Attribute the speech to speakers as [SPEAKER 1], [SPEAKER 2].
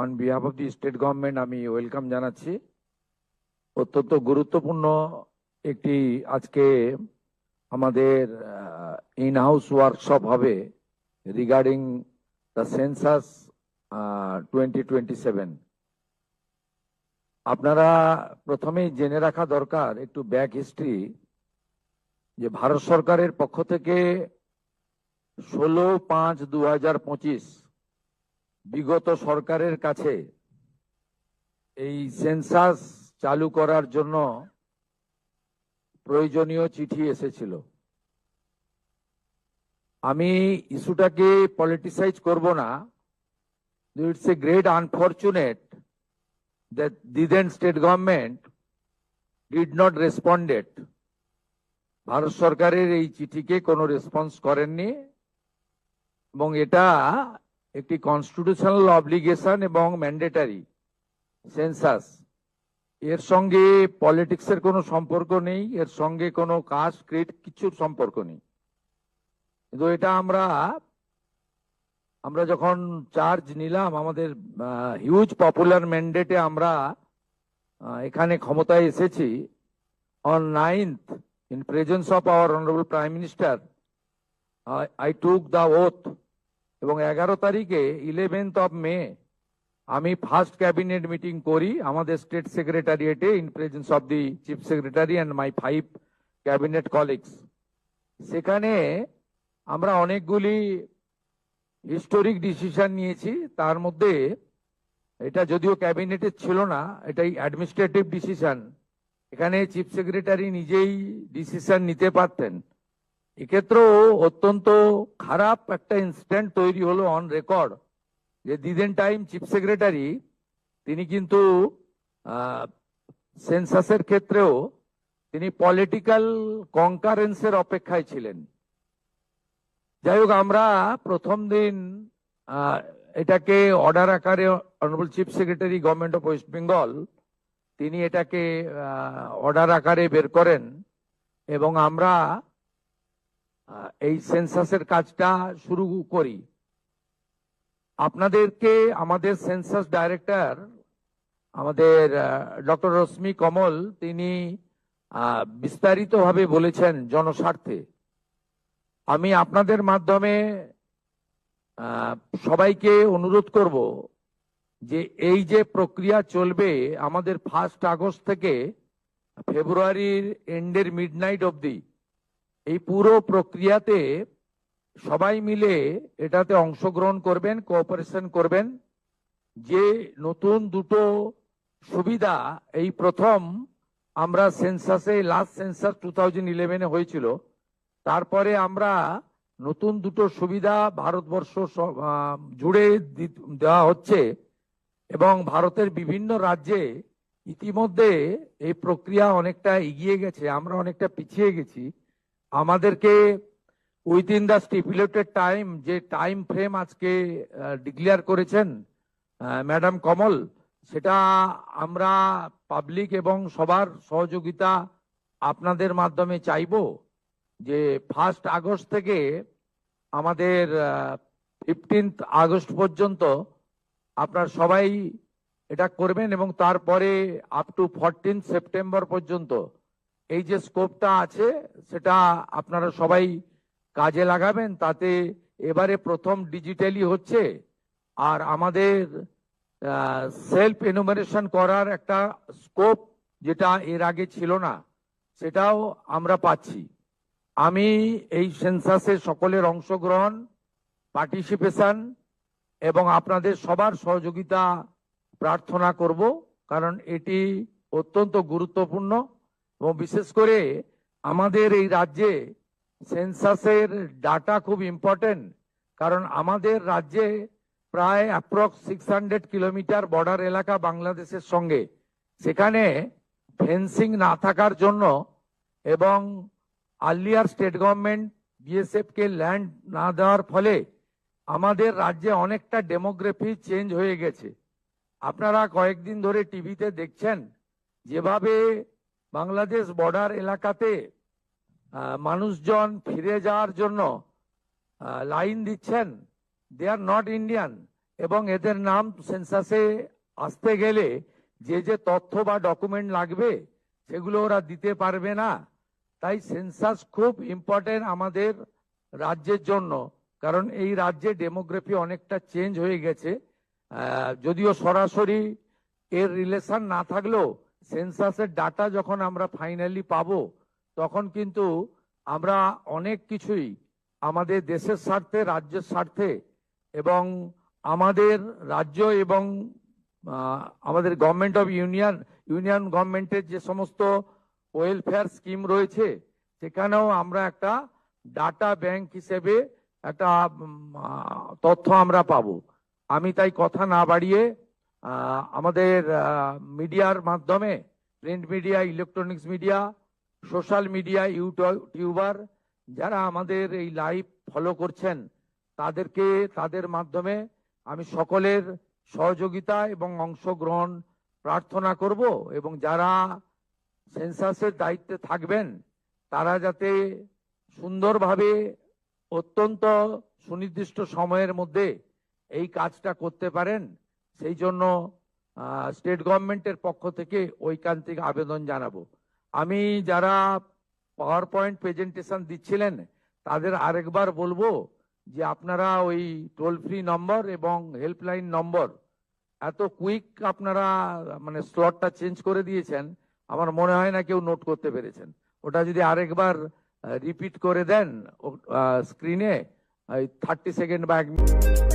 [SPEAKER 1] On behalf of the state government আমি welcome জানাচ্ছি। অত্যন্ত গুরুত্বপূর্ণ একটি আজকে আমাদের ইন হাউস ওয়ার্কশপ হবে রিগার্ডিং দ্য সেন্সাস 2027। আপনারা প্রথমেই জেনে রাখা দরকার একটু ব্যাক হিস্ট্রি, যে ভারত সরকারের পক্ষ থেকে 16/5/2025 বিগত সরকারের কাছে এই সেন্সাস চালু করার জন্য প্রয়োজনীয় চিঠি এসেছিল। আমি ইস্যুটাকে পলিটিসাইজ করব না। It's a great unfortunate that the then state government did not responded. Bharat সরকারের এই চিঠিকে কোনো রেসপন্স করেননি এবং এটা একটি কনস্টিটিউশনাল অব্লিগেশন এবং ম্যান্ডেটারি সেন্সাস। এর সঙ্গে পলিটিক্সের কোনো সম্পর্ক নেই, এর সঙ্গে কোনো কাস্ট ক্রিড কিছুর সম্পর্ক নেই। কিন্তু এটা আমরা যখন চার্জ নিলাম, আমাদের হিউজ পপুলার ম্যান্ডেটে আমরা এখানে ক্ষমতায় এসেছি। On 9th in presence of our honorable prime minister I took the oath, এবং 11 তারিখে 11th of May আমি ফার্স্ট ক্যাবিনেট মিটিং করি আমাদের স্টেট সেক্রেটারিয়েটে in presence of the chief secretary and my 5 cabinet colleagues. সেখানে আমরা অনেকগুলি হিস্টোরিক ডিসিশন নিয়েছি। তার মধ্যে এটা যদিও ক্যাবিনেটে ছিল না, এটাই অ্যাডমিনিস্ট্রেটিভ ডিসিশন। এখানে চিফ সেক্রেটারি নিজেই ডিসিশন নিতে পারতেন। এক্ষেত্রেও অত্যন্ত খারাপ একটা ইনসিডেন্ট তৈরি হলো অন রেকর্ড, যে দিদেন টাইম চিফ সেক্রেটারি তিনি কিন্তু সেন্সাসের ক্ষেত্রেও তিনি পলিটিক্যাল কনকারেন্সের অপেক্ষায় ছিলেন। যাই হোক, আমরা প্রথম দিন এটাকে অর্ডার আকারে honourable chief secretary government of West Bengal তিনি এটাকে অর্ডার আকারে বের করেন এবং আমরা এই সেন্সাসের কাজটা শুরু করি। আপনাদেরকে আমাদের সেন্সাস ডাইরেক্টর আমাদের ডক্টর রশ্মি কমল তিনি বিস্তারিতভাবে বলেছেন জনস্বার্থে। আমি আপনাদের মাধ্যমে সবাইকে অনুরোধ করব যে এই যে প্রক্রিয়া চলবে আমাদের 1 আগস্ট থেকে ফেব্রুয়ারির এন্ডের মিডনাইট অবধি, এই পুরো প্রক্রিয়াতে সবাই মিলে এটাতে অংশগ্রহণ করবেন, কোঅপারেশন করবেন। যে নতুন দুটো সুবিধা এই প্রথম আমরা সেন্সাসে, লাস্ট সেন্সাস 2011-এ হয়েছিল, তারপরে আমরা নতুন দুটো সুবিধা ভারতবর্ষ জুড়ে দেওয়া হচ্ছে এবং ভারতের বিভিন্ন রাজ্যে ইতিমধ্যে এই প্রক্রিয়া অনেকটা এগিয়ে গেছে, আমরা অনেকটা পিছিয়ে গেছি। আমাদেরকে উইদিন দ্য স্টিপুলেটেড টাইম, যে টাইম ফ্রেম আজকে ডিক্লেয়ার করেছেন ম্যাডাম কমল, সেটা আমরা পাবলিক এবং সবার সহযোগিতা আপনাদের মাধ্যমে চাইবো যে 1 আগস্ট থেকে আমাদের 15 আগস্ট পর্যন্ত আপনার সবাই এটা করবেন এবং তারপরে আপ টু 14 সেপ্টেম্বর পর্যন্ত এই যে স্কোপটা আছে সেটা আপনারা সবাই কাজে লাগাবেন। তাতে এবারে প্রথম ডিজিটালি হচ্ছে, আর আমাদের সেলফ এনুমারেশন করার একটা স্কোপ যেটা এর আগে ছিল না, সেটাও আমরা পাচ্ছি। আমি এই সেন্সাসে সকলের অংশগ্রহণ, পার্টিসিপেশন এবং আপনাদের সবার সহযোগিতা প্রার্থনা করব, কারণ এটি অত্যন্ত গুরুত্বপূর্ণ এবং বিশেষ করে আমাদের এই রাজ্যে সেন্সাসের ডাটা খুব ইম্পর্টেন্ট। কারণ আমাদের রাজ্যে প্রায় অ্যাপ্রক্স 600 কিলোমিটার বর্ডার এলাকা বাংলাদেশের সঙ্গে, সেখানে ফেন্সিং না থাকার জন্য এবং আর্লিয়ার স্টেট গভর্নমেন্ট বিএসএফ কে ল্যান্ড না দেওয়ার ফলে আমাদের রাজ্যে অনেকটা ডেমোগ্রাফি চেঞ্জ হয়ে গেছে। আপনারা কয়েকদিন ধরে টিভিতে দেখছেন যেভাবে বাংলাদেশ বর্ডার এলাকাতে মানুষজন ফিরে যাওয়ার জন্য লাইন দিচ্ছেন, দে আর নট ইন্ডিয়ান, এবং এদের নাম সেন্সাসে আসতে গেলে যে যে তথ্য বা ডকুমেন্ট লাগবে সেগুলো ওরা দিতে পারবে না। তাই সেন্সাস খুব ইম্পর্টেন্ট আমাদের রাজ্যের জন্য, কারণ এই রাজ্যে ডেমোগ্রাফি অনেকটা চেঞ্জ হয়ে গেছে। যদিও সরাসরি এর রিলেশন না থাকলেও সেন্সাসের ডাটা যখন আমরা ফাইনালি পাবো তখন কিন্তু আমরা অনেক কিছুই আমাদের দেশের স্বার্থে, রাজ্যের স্বার্থে এবং আমাদের রাজ্য এবং আমাদের গভর্নমেন্ট অফ ইউনিয়ন গভর্নমেন্টের যে সমস্ত ওয়েলফেয়ার স্কিম রয়েছে সেখানেও আমরা একটা ডাটা ব্যাংক হিসেবে একটা তথ্য আমরা পাবো। আমি তাই কথা না বাড়িয়ে আমাদের মিডিয়ার মাধ্যমে, print media, electronics media, social media, YouTuber যারা আমাদের এই লাইভ ফলো করছেন তাদেরকে, তাদের মাধ্যমে আমি সকলের সহযোগিতা এবং অংশগ্রহণ প্রার্থনা করব এবং যারা সেন্সাসের দায়িত্বে থাকবেন তারা যাতে সুন্দরভাবে অত্যন্ত সুনির্দিষ্ট সময়ের মধ্যে এই কাজটা করতে পারেন সেই জন্য স্টেট গভর্নমেন্টের পক্ষ থেকে ঐকান্তিক আবেদন জানাবো। আমি যারা পাওয়ার পয়েন্ট প্রেজেন্টেশন দিচ্ছিলেন তাদের আরেকবার বলবো যে আপনারা ওই টোল ফ্রি নম্বর এবং হেল্পলাইন নম্বর এত কুইক আপনারা মানে স্লটটা চেঞ্জ করে দিয়েছেন, আমার মনে হয় না কেউ নোট করতে পেরেছেন। ওটা যদি আরেকবার রিপিট করে দেন স্ক্রিনে 30 সেকেন্ড বা 1 মিনিট।